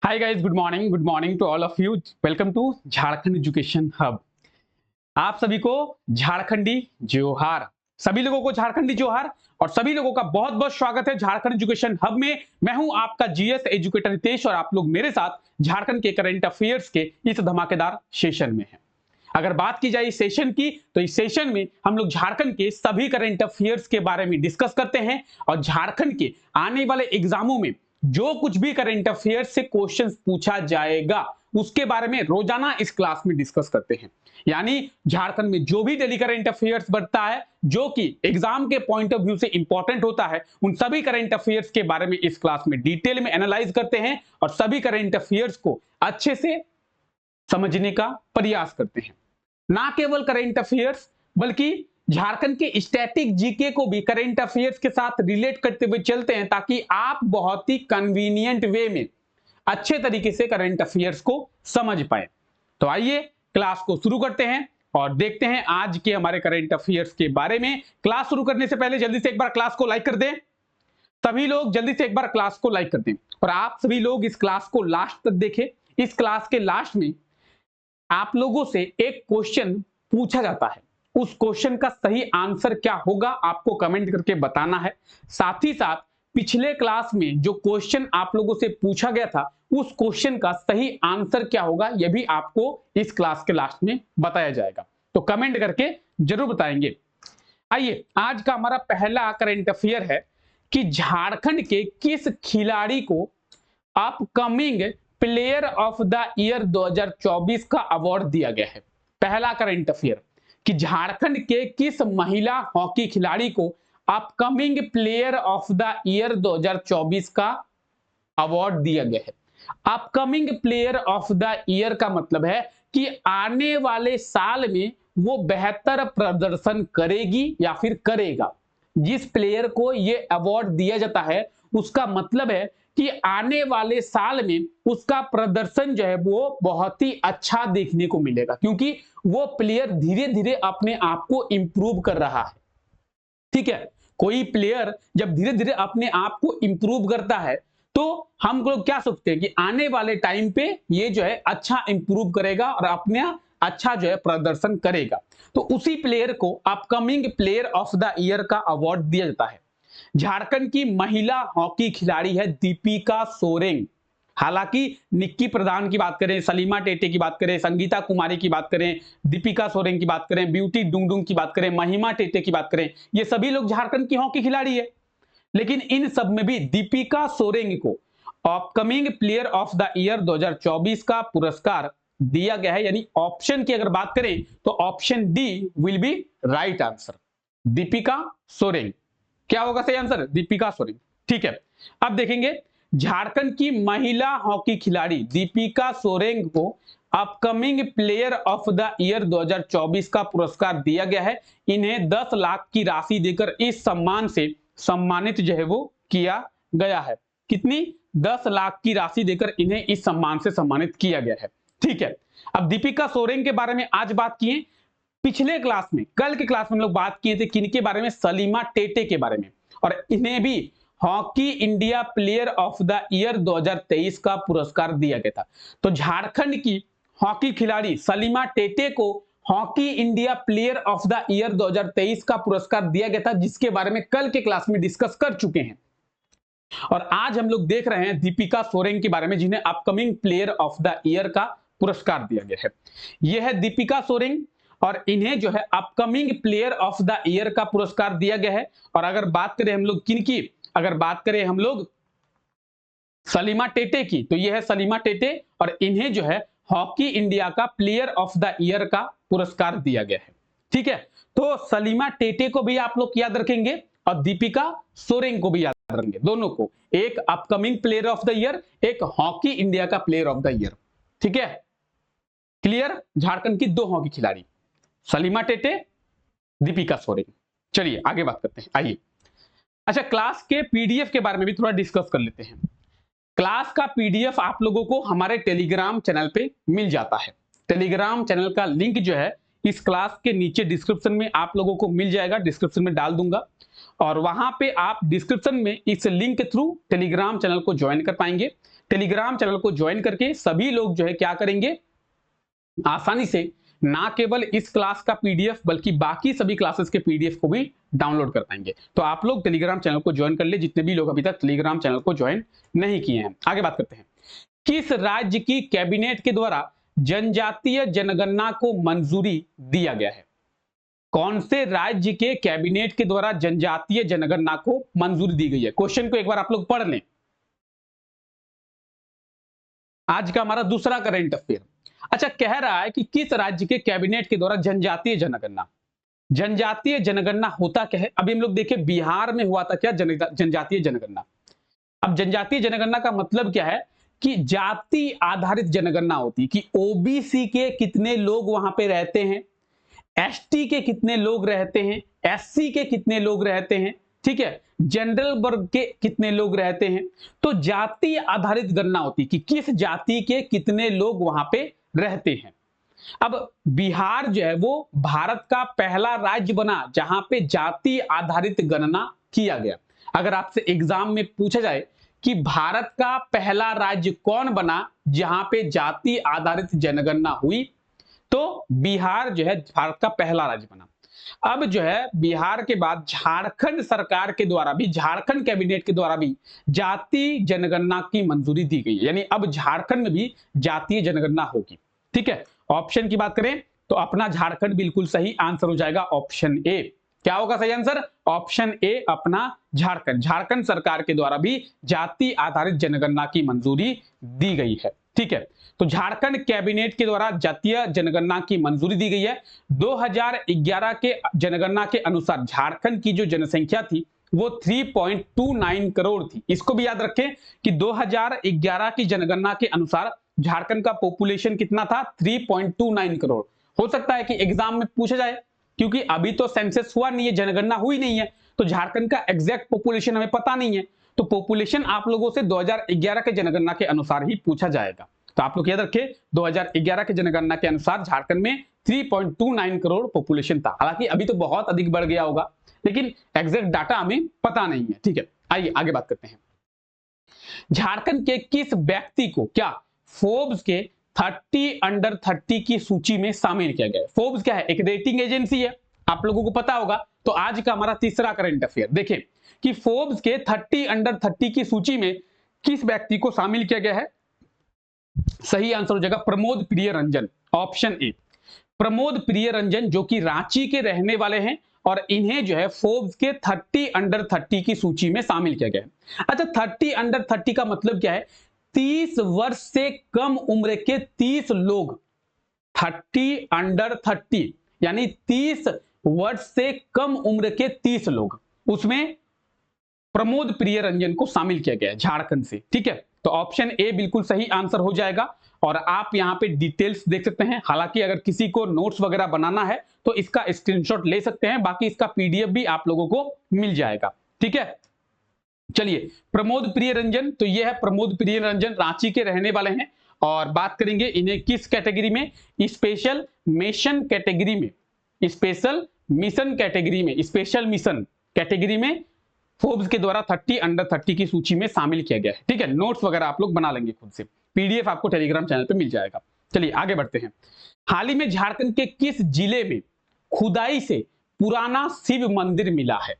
Hi guys, good morning to all of you. Welcome to Jharkhand education hub. आप सभी को झारखंडी जोहार। सभी लोगों को झारखंडी जोहार और सभी लोगों का बहुत बहुत स्वागत है झारखंड एजुकेशन हब में। मैं हूं आपका जीएस एजुकेटर रितेश और आप लोग मेरे साथ झारखंड के करंट अफेयर्स के इस धमाकेदार सेशन में हैं। अगर बात की जाए इस सेशन की तो इस सेशन में हम लोग झारखंड के सभी करंट अफेयर्स के बारे में डिस्कस करते हैं और झारखंड के आने वाले एग्जामों में जो कुछ भी करंट अफेयर्स से क्वेश्चंस पूछा जाएगा उसके बारे में रोजाना इस क्लास में डिस्कस करते हैं। यानी झारखंड में जो भी डेली करंट अफेयर्स बढ़ता है जो कि एग्जाम के पॉइंट ऑफ व्यू से इंपॉर्टेंट होता है उन सभी करंट अफेयर्स के बारे में इस क्लास में डिटेल में एनालाइज करते हैं और सभी करंट अफेयर्स को अच्छे से समझने का प्रयास करते हैं। ना केवल करंट अफेयर्स बल्कि झारखंड के स्टैटिक जीके को भी करंट अफेयर्स के साथ रिलेट करते हुए चलते हैं ताकि आप बहुत ही कन्वीनियंट वे में अच्छे तरीके से करंट अफेयर्स को समझ पाए। तो आइए क्लास को शुरू करते हैं और देखते हैं आज के हमारे करंट अफेयर्स के बारे में। क्लास शुरू करने से पहले जल्दी से एक बार क्लास को लाइक कर दें। सभी लोग जल्दी से एक बार क्लास को लाइक कर दें और आप सभी लोग इस क्लास को लास्ट तक देखें। इस क्लास के लास्ट में आप लोगों से एक क्वेश्चन पूछा जाता है, उस क्वेश्चन का सही आंसर क्या होगा आपको कमेंट करके बताना है। साथ ही साथ पिछले क्लास में जो क्वेश्चन आप लोगों से पूछा गया था उस क्वेश्चन का सही आंसर क्या होगा यह भी आपको इस क्लास के लास्ट में बताया जाएगा। तो कमेंट करके जरूर बताएंगे। आइए आज का हमारा पहला करंट अफेयर है कि झारखंड के किस खिलाड़ी को upcoming player of the year 2024 का अवार्ड दिया गया है। पहला करंट अफेयर कि झारखंड के किस महिला हॉकी खिलाड़ी को upcoming player of the year 2024 का अवार्ड दिया गया है। Upcoming player of the year का मतलब है कि आने वाले साल में वो बेहतर प्रदर्शन करेगी या फिर करेगा। जिस प्लेयर को ये अवार्ड दिया जाता है उसका मतलब है कि आने वाले साल में उसका प्रदर्शन जो है वो बहुत ही अच्छा देखने को मिलेगा क्योंकि वो प्लेयर धीरे धीरे अपने आप को इंप्रूव कर रहा है। ठीक है, कोई प्लेयर जब धीरे धीरे अपने आप को इंप्रूव करता है तो हम लोग क्या सोचते हैं कि आने वाले टाइम पे ये जो है अच्छा इंप्रूव करेगा और अपने अच्छा जो है प्रदर्शन करेगा। तो उसी प्लेयर को upcoming player of the year का अवार्ड दिया जाता है। झारखंड की महिला हॉकी खिलाड़ी है दीपिका सोरेन। हालांकि निक्की प्रधान की बात करें, सलीमा टेटे की बात करें, संगीता कुमारी की बात करें, दीपिका सोरेन की बात करें, ब्यूटी डुंगडुंग की बात करें, महिमा टेटे की बात करें, ये सभी लोग झारखंड की हॉकी खिलाड़ी है। लेकिन इन सब में भी दीपिका सोरेन को upcoming player of the year 2024 का पुरस्कार दिया गया है। यानी ऑप्शन की अगर बात करें तो option D will be right answer. Deepika Soren क्या होगा सही आंसर? दीपिका सोरेन। ठीक है, अब देखेंगे झारखंड की महिला हॉकी खिलाड़ी दीपिका सोरेन को upcoming player of the year 2024 का पुरस्कार दिया गया है। इन्हें 10 लाख की राशि देकर इस सम्मान से सम्मानित जो है वो किया गया है। कितनी? 10 लाख की राशि देकर इन्हें इस सम्मान से सम्मानित किया गया है। ठीक है, अब दीपिका सोरेन के बारे में आज बात किए। पिछले क्लास में, कल के क्लास में हम लोग बात किए थे किनके बारे में? सलीमा टेटे के बारे में। और इन्हें भी hockey India player of the year 2023 का पुरस्कार दिया गया था। तो झारखंड की हॉकी खिलाड़ी सलीमा टेटे को hockey India player of the year 2023 का पुरस्कार दिया गया था, जिसके बारे में कल के क्लास में डिस्कस कर चुके हैं। और आज हम लोग देख रहे हैं दीपिका सोरेन के बारे में जिन्हें upcoming player of the year का पुरस्कार दिया गया है। यह है दीपिका सोरेन और इन्हें जो है upcoming player of the year का पुरस्कार दिया गया है। और अगर बात करें हम लोग किनकी, अगर बात करें हम लोग सलीमा टेटे की, तो यह है सलीमा टेटे और इन्हें जो है हॉकी इंडिया का प्लेयर ऑफ द ईयर का पुरस्कार दिया गया है। ठीक है, तो सलीमा टेटे को भी आप लोग याद रखेंगे और दीपिका सोरेन को भी याद रखेंगे, दोनों को। एक upcoming player of the year, एक हॉकी इंडिया का प्लेयर ऑफ द ईयर। ठीक है, क्लियर? झारखंड की दो हॉकी खिलाड़ी सलीमा टेटे, दीपिका सोरेन। चलिए आगे बात करते हैं, आइए। अच्छा, क्लास के पीडीएफ के बारे में भी थोड़ा डिस्कस कर लेते हैं। क्लास का पीडीएफ आप लोगों को हमारे टेलीग्राम चैनल पे मिल जाता है। टेलीग्राम चैनल का लिंक जो है इस क्लास के नीचे डिस्क्रिप्शन में आप लोगों को मिल जाएगा, डिस्क्रिप्शन में डाल दूंगा। और वहां पे आप डिस्क्रिप्शन में इस लिंक के थ्रू टेलीग्राम चैनल को ज्वाइन कर पाएंगे। टेलीग्राम चैनल को ज्वाइन करके सभी लोग जो है क्या करेंगे, आसानी से ना केवल इस क्लास का पीडीएफ बल्कि बाकी सभी क्लासेस के पीडीएफ को भी डाउनलोड कर पाएंगे। तो आप लोग टेलीग्राम चैनल को ज्वाइन कर ले, जितने भी लोग अभी तक टेलीग्राम चैनल को ज्वाइन नहीं किए हैं। आगे बात करते हैं, किस राज्य की कैबिनेट के द्वारा जनजातीय जनगणना को मंजूरी दिया गया है? कौन से राज्य के कैबिनेट के द्वारा जनजातीय जनगणना को मंजूरी दी गई है? क्वेश्चन को एक बार आप लोग पढ़ लें। आज का हमारा दूसरा करंट अफेयर। अच्छा, कह रहा है कि किस राज्य के कैबिनेट के द्वारा जनजातीय जनगणना, जनजातीय जनगणना होता क्या है? अभी हम लोग देखें बिहार में हुआ था क्या जनजातीय जनगणना। अब जनजातीय जनगणना का मतलब क्या है कि जाति आधारित जनगणना होती है कि ओबीसी के कितने लोग वहां पे रहते हैं, एसटी के कितने लोग रहते हैं, एससी के कितने लोग रहते हैं, ठीक है, जनरल वर्ग के कितने लोग रहते हैं। तो जाति आधारित गणना होती है कि किस जाति के कितने लोग वहां पे रहते हैं। अब बिहार जो है वो भारत का पहला राज्य बना जहां पे जाति आधारित गणना किया गया। अगर आपसे एग्जाम में पूछा जाए कि भारत का पहला राज्य कौन बना जहां पे जाति आधारित जनगणना हुई, तो बिहार जो है भारत का पहला राज्य बना। अब जो है बिहार के बाद झारखंड सरकार के द्वारा भी, झारखंड कैबिनेट के द्वारा भी जाति जनगणना की मंजूरी दी गई है, यानी अब झारखंड में भी जातीय जनगणना होगी। ठीक है, ऑप्शन की बात करें तो अपना झारखंड बिल्कुल सही आंसर हो जाएगा, ऑप्शन ए। क्या होगा सही आंसर? ऑप्शन ए अपना झारखंड। झारखंड सरकार के द्वारा भी जाति आधारित जनगणना की मंजूरी दी गई है। ठीक है, तो झारखंड कैबिनेट के द्वारा जातीय जनगणना की मंजूरी दी गई है। 2011 के जनगणना के अनुसार झारखंड की जो जनसंख्या थी वो 3.29 करोड़ थी। इसको भी याद रखें कि 2011 की जनगणना के अनुसार झारखंड का पॉपुलेशन कितना था? 3.29 करोड़। हो सकता है कि एग्जाम में पूछा जाए, क्योंकि अभी तो सेंसस हुआ नहीं है, जनगणना हुई नहीं है, तो झारखंड का एग्जैक्ट पॉपुलेशन हमें पता नहीं है। तो पॉपुलेशन आप लोगों से 2011 के जनगणना के अनुसार ही पूछा जाएगा। तो आप लोग याद रखें 2011 के जनगणना के अनुसार झारखंड में 3.29 करोड़ पॉपुलेशन था। हालांकि अभी तो बहुत अधिक बढ़ गया होगा, लेकिन एग्जैक्ट डाटा हमें पता नहीं है। ठीक है, आइए आगे बात करते हैं। झारखंड के किस व्यक्ति को क्या फोर्ब्स के 30 अंडर 30 की सूची में शामिल किया गया है? फोर्ब्स क्या है? एक रेटिंग एजेंसी है, आप लोगों को पता होगा। तो आज का हमारा तीसरा करंट अफेयर देखें कि फोर्ब्स के 30 अंडर 30 की सूची में किस व्यक्ति को शामिल किया गया है? सही आंसर हो जाएगा प्रमोद प्रिय रंजन, ऑप्शन ए। प्रमोद प्रिय रंजन जो कि रांची के रहने वाले हैं और इन्हें जो है फोर्ब्स के 30 अंडर 30 की सूची में शामिल किया गया है। अच्छा, 30 अंडर 30 का मतलब क्या है? 30 वर्ष से कम उम्र के 30 लोग, 30 अंडर 30 यानी 30 वर्ष से कम उम्र के 30 लोग, उसमें प्रमोद प्रिय रंजन को शामिल किया गया है झारखंड से। ठीक है, तो ऑप्शन ए बिल्कुल सही आंसर हो जाएगा। और आप यहां पे डिटेल्स देख सकते हैं। हालांकि अगर किसी को नोट्स वगैरह बनाना है तो इसका स्क्रीनशॉट ले सकते हैं, बाकी इसका पीडीएफ भी आप लोगों को मिल जाएगा। ठीक है, चलिए प्रमोद प्रिय रंजन, तो ये है प्रमोद प्रिय रंजन, रांची के रहने वाले हैं। और बात करेंगे इन्हें किस कैटेगरी में? स्पेशल मिशन कैटेगरी में, स्पेशल मिशन कैटेगरी में, स्पेशल मिशन कैटेगरी में फोर्ब्स के द्वारा 30 अंडर 30 की सूची में शामिल किया गया है। ठीक है, नोट्स वगैरह आप लोग बना लेंगे खुद से, पीडीएफ आपको टेलीग्राम चैनल पे मिल जाएगा। चलिए आगे बढ़ते हैं। हाल ही में झारखंड के किस जिले में खुदाई से पुराना शिव मंदिर मिला है?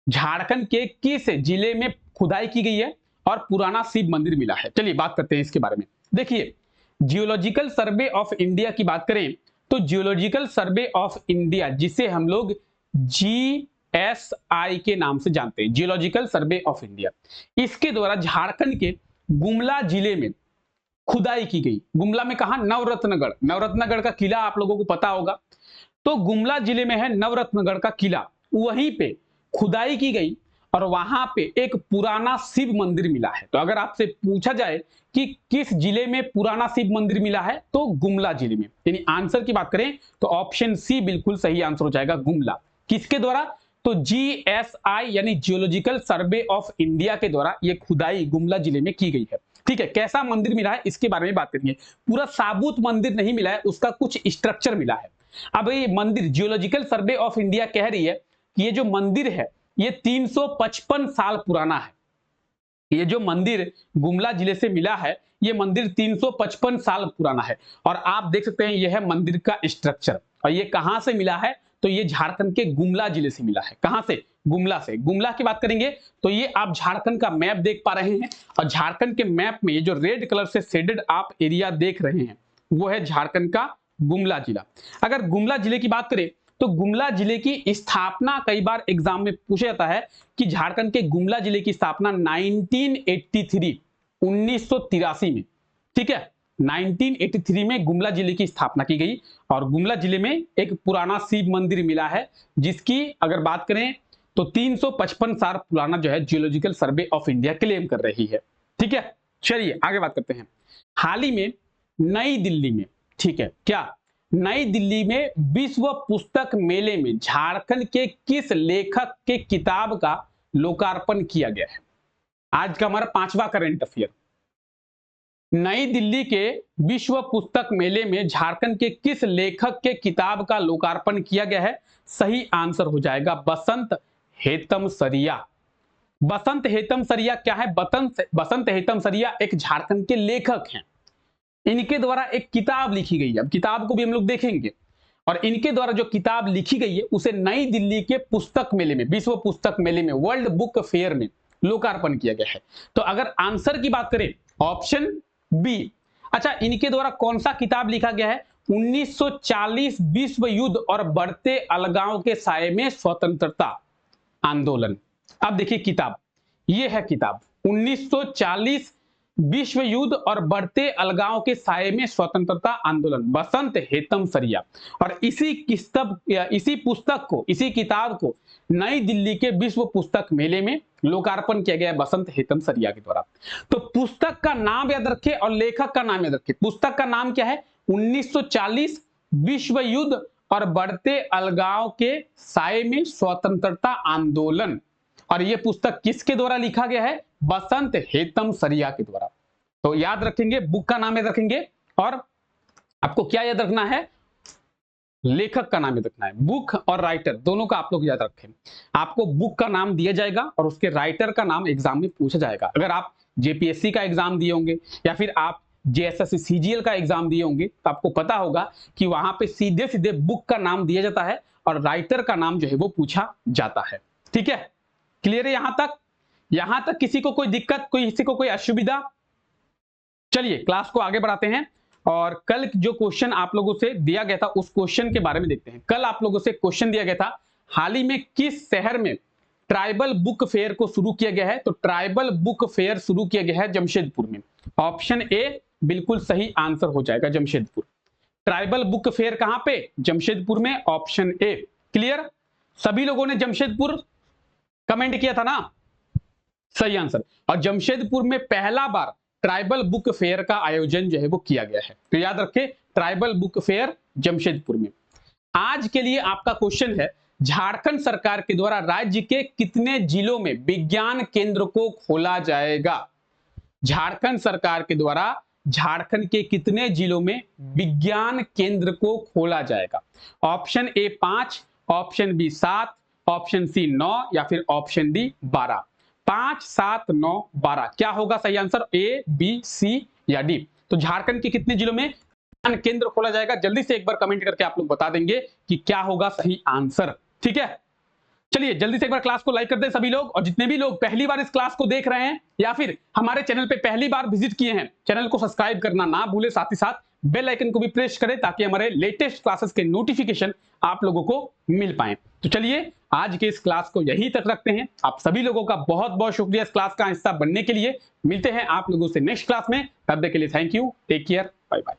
झारखंड के किस जिले में खुदाई की गई है और पुराना शिव मंदिर मिला है? चलिए बात करते हैं इसके बारे में। देखिए, जियोलॉजिकल सर्वे ऑफ इंडिया की बात करें तो जियोलॉजिकल सर्वे ऑफ इंडिया, जिसे हम लोग GSI के नाम से जानते हैं, जियोलॉजिकल सर्वे ऑफ इंडिया, इसके द्वारा झारखंड के गुमला जिले में खुदाई की गई। गुमला में कहा? नवरत्नगढ़। नवरत्नगढ़ का किला आप लोगों को पता होगा, तो गुमला जिले में है नवरत्नगढ़ का किला, वहीं पे खुदाई की गई और वहां पे एक पुराना शिव मंदिर मिला है। तो अगर आपसे पूछा जाए कि किस जिले में पुराना शिव मंदिर मिला है, तो गुमला जिले में। यानी आंसर की बात करें तो ऑप्शन सी बिल्कुल सही आंसर हो जाएगा, गुमला। किसके द्वारा? तो GSI यानी जियोलॉजिकल सर्वे ऑफ इंडिया के द्वारा ये खुदाई गुमला जिले में की गई है। ठीक है, कैसा मंदिर मिला है इसके बारे में बात करेंगे। पूरा साबुत मंदिर नहीं मिला है, उसका कुछ स्ट्रक्चर मिला है। अब ये मंदिर जियोलॉजिकल सर्वे ऑफ इंडिया कह रही है कि ये जो मंदिर है ये 355 साल पुराना है। ये जो मंदिर गुमला जिले से मिला है, ये मंदिर 355 साल पुराना है। और आप देख सकते हैं यह है मंदिर का स्ट्रक्चर। और ये कहां से मिला है? तो ये झारखंड के गुमला जिले से मिला है। कहां से? गुमला से। गुमला की बात करेंगे तो ये आप झारखंड का मैप देख पा रहे हैं, और झारखंड के मैप में ये जो रेड कलर से शेडेड आप एरिया देख रहे हैं वो है झारखंड का गुमला जिला। अगर गुमला जिले की बात करें तो गुमला जिले की स्थापना कई बार एग्जाम में पूछा जाता है कि झारखंड के गुमला जिले की स्थापना 1983 में, ठीक है, 1983 में गुमला जिले की स्थापना की गई। और गुमला जिले में एक पुराना शिव मंदिर मिला है, जिसकी अगर बात करें तो 355 साल पुराना जो है geological survey of India claim कर रही है। ठीक है, चलिए आगे बात करते हैं। हाल ही में नई दिल्ली में, ठीक है, क्या नई दिल्ली में विश्व पुस्तक मेले में झारखंड के किस लेखक के किताब का लोकार्पण किया गया है? आज का हमारा 5वां करंट अफेयर। नई दिल्ली के विश्व पुस्तक मेले में झारखंड के किस लेखक के किताब का लोकार्पण किया गया है? सही आंसर हो जाएगा बसंत हेतम सरिया। बसंत हेतम सरिया क्या है? बसंत हेतम सरिया एक झारखंड के लेखक हैं। इनके द्वारा एक किताब लिखी गई है, अब किताब को भी हम लोग देखेंगे। और इनके द्वारा जो किताब लिखी गई है उसे नई दिल्ली के पुस्तक मेले में, विश्व पुस्तक मेले में, वर्ल्ड बुक फेयर में लोकार्पण किया गया है। तो अगर आंसर की बात करें ऑप्शन बी। अच्छा, इनके द्वारा कौन सा किताब लिखा गया है? 1940 विश्व युद्ध और बढ़ते अलगाव के साये में स्वतंत्रता आंदोलन। अब देखिए किताब, ये है किताब 1940 विश्व युद्ध और बढ़ते अलगाव के साये में स्वतंत्रता आंदोलन, बसंत हेतम सरिया। और इसी पुस्तक को, इसी किताब को नई दिल्ली के विश्व पुस्तक मेले में लोकार्पण किया गया बसंत हेतम सरिया के द्वारा। तो पुस्तक का नाम याद रखें और लेखक का नाम याद रखें। पुस्तक का नाम क्या है? 1940 विश्व युद्ध और बढ़ते अलगाव के साये में स्वतंत्रता आंदोलन। और यह पुस्तक किसके द्वारा लिखा गया है? बसंत हेतम सरिया के द्वारा। तो याद रखेंगे, बुक का नाम याद रखेंगे, और आपको क्या याद रखना है? लेखक का नाम याद रखना है। बुक और राइटर दोनों का आप लोग याद रखें। आपको बुक का नाम दिया जाएगा और उसके राइटर का नाम एग्जाम में पूछा जाएगा। अगर आप जेपीएससी का एग्जाम दिए होंगे या फिर आप जेएसएससी सीजीएल का एग्जाम दिए होंगे तो आपको पता होगा कि वहां पे सीधे सीधे बुक का नाम दिया जाता है और राइटर का नाम जो है वो पूछा जाता है। ठीक है, क्लियर है यहां तक किसी को कोई दिक्कत, किसी को कोई असुविधा? चलिए क्लास को आगे बढ़ाते हैं और कल जो क्वेश्चन आप लोगों से दिया गया था उस क्वेश्चन के बारे में देखते हैं। कल आप लोगों से क्वेश्चन दिया गया था, हाल ही में किस शहर में ट्राइबल बुक फेयर को शुरू किया गया है? तो ट्राइबल बुक फेयर शुरू किया गया है जमशेदपुर में। ऑप्शन ए बिल्कुल सही आंसर हो जाएगा, जमशेदपुर। ट्राइबल बुक फेयर कहां पे? जमशेदपुर में, ऑप्शन ए। क्लियर? सभी लोगों ने जमशेदपुर कमेंट किया था ना? सही आंसर। और जमशेदपुर में पहला बार ट्राइबल बुक फेयर का आयोजन जो है वो किया गया है। तो याद रखें, ट्राइबल बुक फेयर जमशेदपुर में। आज के लिए आपका क्वेश्चन है, झारखंड सरकार के द्वारा राज्य के कितने जिलों में विज्ञान केंद्र को खोला जाएगा? झारखंड सरकार के द्वारा झारखंड के कितने जिलों में विज्ञान केंद्र को खोला जाएगा? Option A 5, option B 7, option C 9 या फिर ऑप्शन डी 12। 5, 7, 9, 12 क्या होगा सही आंसर? ए, बी, सी या डी? तो झारखंड के कितने जिलों में विज्ञान केंद्र खोला जाएगा? जल्दी से एक बार कमेंट करके आप लोग बता देंगे कि क्या होगा सही आंसर। ठीक है, चलिए जल्दी से एक बार क्लास को लाइक कर दें सभी लोग। और जितने भी लोग पहली बार इस क्लास को देख रहे हैं या फिर हमारे चैनल पे पहली बार विजिट किए हैं, चैनल को सब्सक्राइब करना ना भूले, साथ ही साथ बेल आइकन को भी प्रेस करें ताकि हमारे लेटेस्ट क्लासेस के नोटिफिकेशन आप लोगों को मिल पाए। तो चलिए आज के इस क्लास को यहीं तक रखते हैं। आप सभी लोगों का बहुत बहुत शुक्रिया इस क्लास का हिस्सा बनने के लिए। मिलते हैं आप लोगों से नेक्स्ट क्लास में, तब तक के लिए thank you, take care, bye bye.